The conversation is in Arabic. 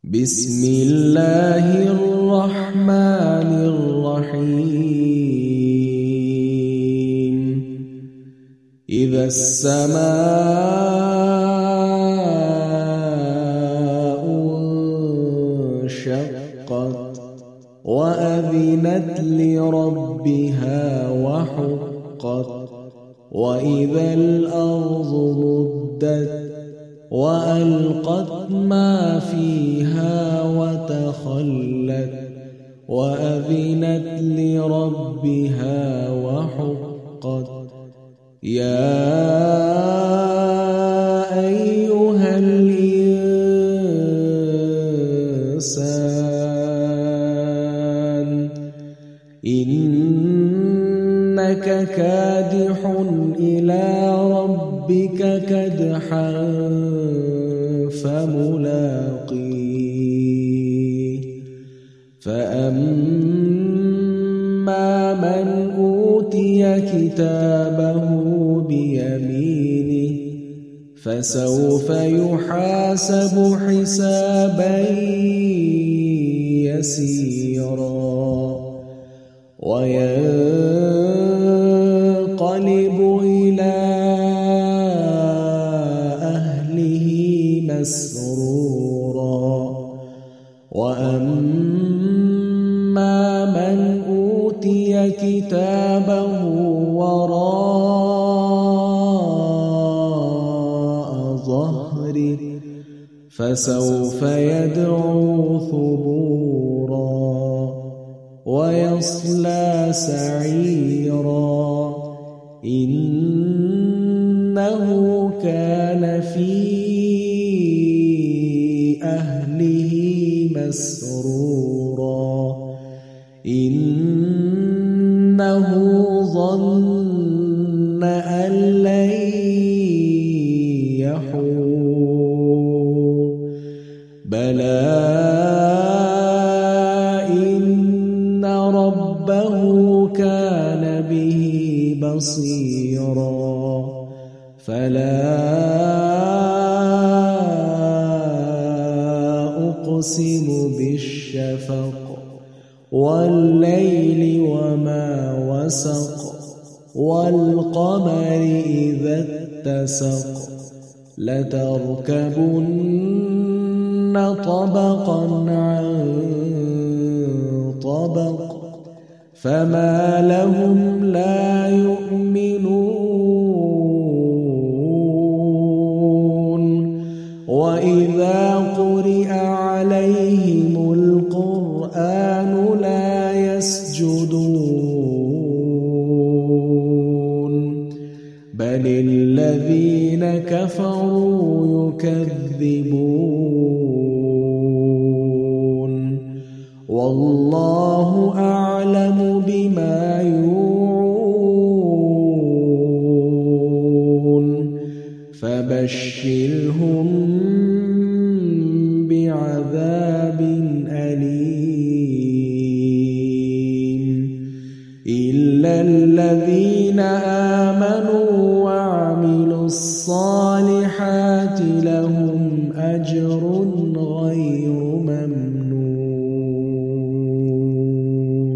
بسم الله الرحمن الرحيم إذا السماء انشقت وأذنت لربها وحقت وإذا الأرض مدت وألقت ما فيها وتخلت وأذنت لربها وحقت يا أيها الإنسان إنك كادح إلى ربك كدحا فملاقيه فأما من أوتي كتابه بيمينه فسوف يحاسب حسابا يسيرا وينقلب إلى أهله مسرورا وأما من أوتي كتابه وراء ظهره فسوف يدعو ثبورا ويصلى سعيرا إنه كان في أهله مسرورا إنه ظن أن لن يحور بلى إن ربه كان به بصيرا فلا أقسم بالشفق والليل وما وسق والقمر إذا اتسق لتركبن طبقا عن طبق فما لهم لا يؤمنون وإذا قرئ عليهم القرآن لا يسجدون بل الذين كفروا يكذبون والله أعلم بما يوعون فبشرهم بعذاب أليم إلا الذين آمنوا وعملوا الصالحات لهم أجر